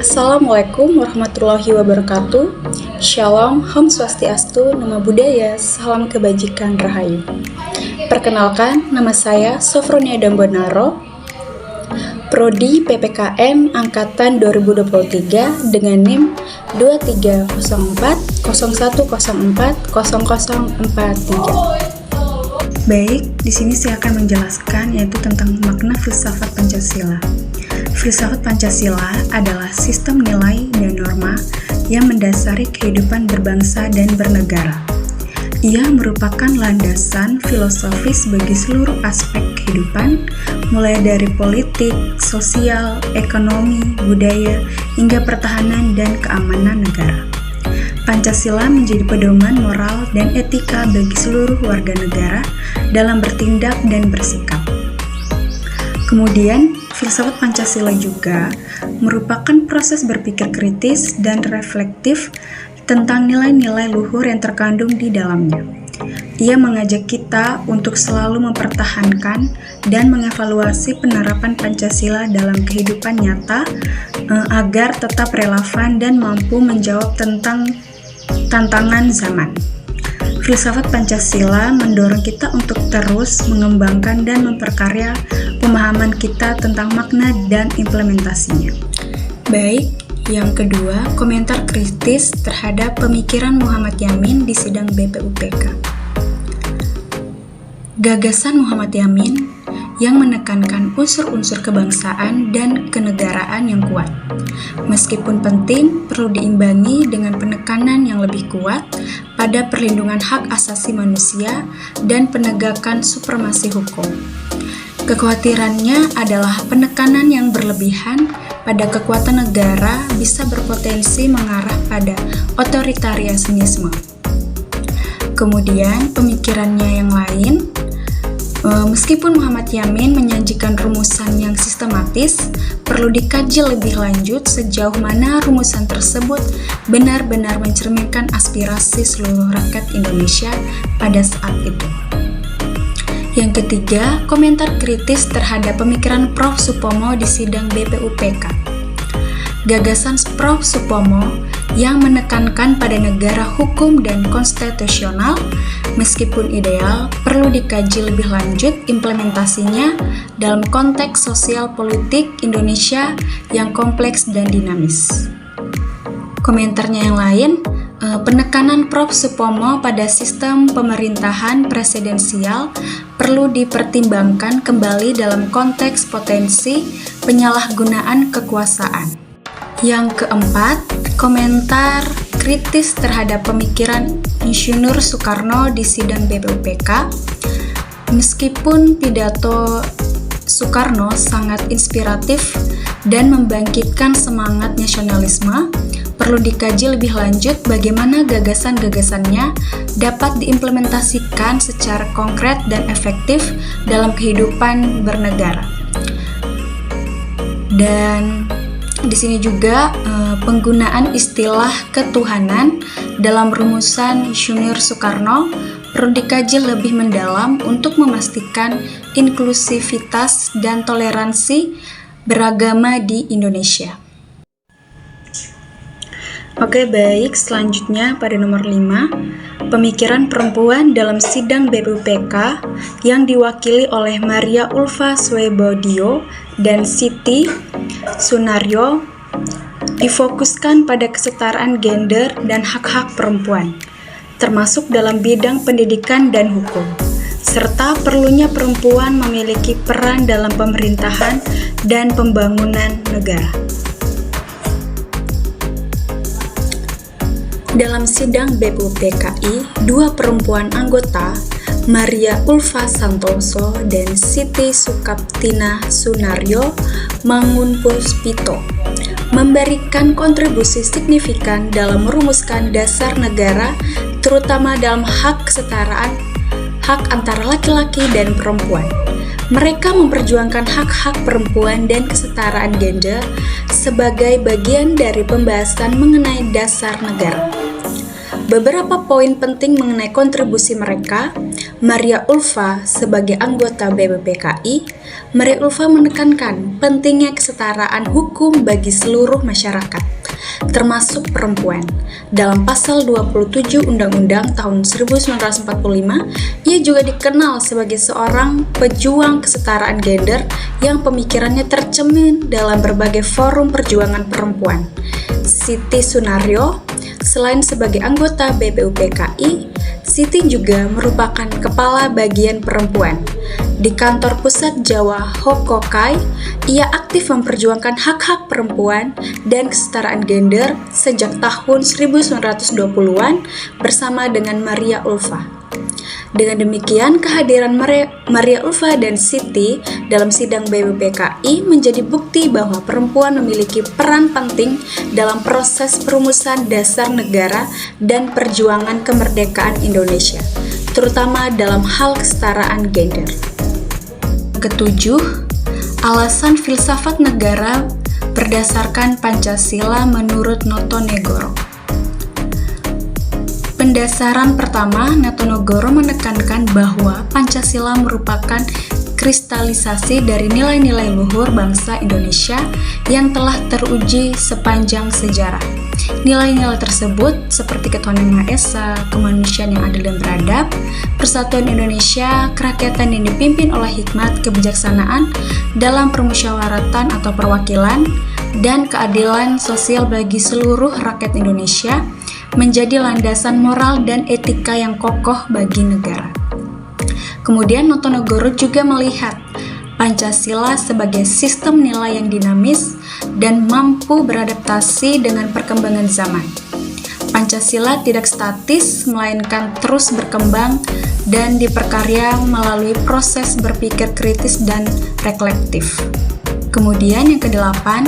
Assalamualaikum warahmatullahi wabarakatuh. Shalom, Om Swastiastu, Namo Buddhaya, Salam Kebajikan Rahayu. Perkenalkan, nama saya Sofronia Dambonaro, Prodi PPKN Angkatan 2023 dengan NIM 230401404043. Baik, di sini saya akan menjelaskan yaitu tentang makna filsafat Pancasila. Filsafat Pancasila adalah sistem nilai dan norma yang mendasari kehidupan berbangsa dan bernegara. Ia merupakan landasan filosofis bagi seluruh aspek kehidupan, mulai dari politik, sosial, ekonomi, budaya, hingga pertahanan dan keamanan negara. Pancasila menjadi pedoman moral dan etika bagi seluruh warga negara dalam bertindak dan bersikap. Kemudian, filsafat Pancasila juga merupakan proses berpikir kritis dan reflektif tentang nilai-nilai luhur yang terkandung di dalamnya. Ia mengajak kita untuk selalu mempertahankan dan mengevaluasi penerapan Pancasila dalam kehidupan nyata agar tetap relevan dan mampu menjawab tentang tantangan zaman. Filsafat Pancasila mendorong kita untuk terus mengembangkan dan memperkarya pemahaman kita tentang makna dan implementasinya. Baik, yang kedua, komentar kritis terhadap pemikiran Muhammad Yamin di sidang BPUPK. Gagasan Muhammad Yamin yang menekankan unsur-unsur kebangsaan dan kenegaraan yang kuat. Meskipun penting, perlu diimbangi dengan penekanan yang lebih kuat pada perlindungan hak asasi manusia dan penegakan supremasi hukum. Kekhawatirannya adalah penekanan yang berlebihan pada kekuatan negara bisa berpotensi mengarah pada otoritarianisme. Kemudian, pemikirannya yang lain, meskipun Muhammad Yamin menyajikan rumusan yang sistematis, perlu dikaji lebih lanjut sejauh mana rumusan tersebut benar-benar mencerminkan aspirasi seluruh rakyat Indonesia pada saat itu. Yang ketiga, komentar kritis terhadap pemikiran Prof. Supomo di sidang BPUPK. Gagasan Prof. Supomo yang menekankan pada negara hukum dan konstitusional, meskipun ideal, perlu dikaji lebih lanjut implementasinya dalam konteks sosial politik Indonesia yang kompleks dan dinamis. Komentarnya yang lain, penekanan Prof. Supomo pada sistem pemerintahan presidensial perlu dipertimbangkan kembali dalam konteks potensi penyalahgunaan kekuasaan. Yang keempat, komentar kritis terhadap pemikiran Insinyur Soekarno di sidang BPUPK. Meskipun pidato Soekarno sangat inspiratif dan membangkitkan semangat nasionalisme, perlu dikaji lebih lanjut bagaimana gagasan-gagasannya dapat diimplementasikan secara konkret dan efektif dalam kehidupan bernegara. Dan di sini juga penggunaan istilah ketuhanan dalam rumusan Insinyur Soekarno perlu dikaji lebih mendalam untuk memastikan inklusivitas dan toleransi beragama di Indonesia. Oke, baik, selanjutnya pada nomor 5, pemikiran perempuan dalam sidang BPUPK yang diwakili oleh Maria Ulfa Swebodio dan Siti Sunaryo difokuskan pada kesetaraan gender dan hak-hak perempuan, termasuk dalam bidang pendidikan dan hukum, serta perlunya perempuan memiliki peran dalam pemerintahan dan pembangunan negara. Dalam sidang BPUPKI, dua perempuan anggota, Maria Ulfa Santoso dan Siti Sukaptina Sunaryo Mangunpuspito, memberikan kontribusi signifikan dalam merumuskan dasar negara, terutama dalam hak kesetaraan, hak antara laki-laki dan perempuan. Mereka memperjuangkan hak-hak perempuan dan kesetaraan gender sebagai bagian dari pembahasan mengenai dasar negara. Beberapa poin penting mengenai kontribusi mereka, Maria Ulfa sebagai anggota BPPKI, Maria Ulfa menekankan pentingnya kesetaraan hukum bagi seluruh masyarakat, termasuk perempuan. Dalam pasal 27 Undang-Undang tahun 1945, ia juga dikenal sebagai seorang pejuang kesetaraan gender yang pemikirannya tercermin dalam berbagai forum perjuangan perempuan. Siti Sunaryo, selain sebagai anggota BPUPKI, Siti juga merupakan kepala bagian perempuan. Di kantor pusat Jawa Hokokai, ia aktif memperjuangkan hak-hak perempuan dan kesetaraan gender sejak tahun 1920-an bersama dengan Maria Ulfa. Dengan demikian, kehadiran Maria Ulfa dan Siti dalam sidang BPPKI menjadi bukti bahwa perempuan memiliki peran penting dalam proses perumusan dasar negara dan perjuangan kemerdekaan Indonesia, terutama dalam hal kesetaraan gender. Ketujuh, alasan filsafat negara berdasarkan Pancasila menurut Notonegoro. Pendasaran pertama, Notonegoro menekankan bahwa Pancasila merupakan kristalisasi dari nilai-nilai luhur bangsa Indonesia yang telah teruji sepanjang sejarah. Nilai-nilai tersebut seperti ketuhanan Maha Esa, kemanusiaan yang adil dan beradab, persatuan Indonesia, kerakyatan yang dipimpin oleh hikmat kebijaksanaan dalam permusyawaratan atau perwakilan, dan keadilan sosial bagi seluruh rakyat Indonesia menjadi landasan moral dan etika yang kokoh bagi negara. Kemudian Notonegoro juga melihat Pancasila sebagai sistem nilai yang dinamis dan mampu beradaptasi dengan perkembangan zaman. Pancasila tidak statis, melainkan terus berkembang dan diperkarya melalui proses berpikir kritis dan reflektif. Kemudian yang kedelapan,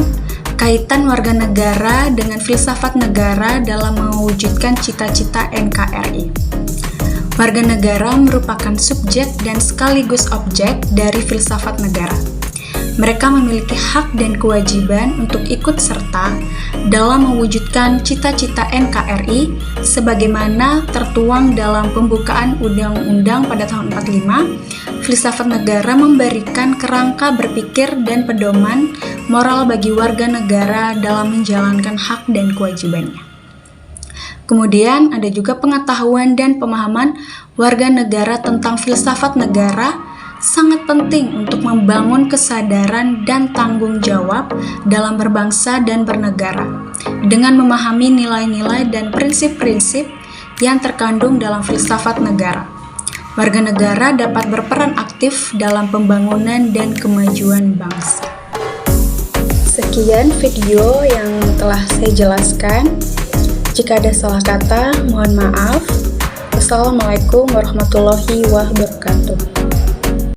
kaitan warga negara dengan filsafat negara dalam mewujudkan cita-cita NKRI. Warga negara merupakan subjek dan sekaligus objek dari filsafat negara. Mereka memiliki hak dan kewajiban untuk ikut serta dalam mewujudkan cita-cita NKRI sebagaimana tertuang dalam pembukaan Undang-Undang pada tahun 45. Filsafat negara memberikan kerangka berpikir dan pedoman moral bagi warga negara dalam menjalankan hak dan kewajibannya. Kemudian ada juga pengetahuan dan pemahaman warga negara tentang filsafat negara sangat penting untuk membangun kesadaran dan tanggung jawab dalam berbangsa dan bernegara dengan memahami nilai-nilai dan prinsip-prinsip yang terkandung dalam filsafat negara. Warga negara dapat berperan aktif dalam pembangunan dan kemajuan bangsa. Sekian video yang telah saya jelaskan. Jika ada salah kata, mohon maaf. Wassalamualaikum warahmatullahi wabarakatuh.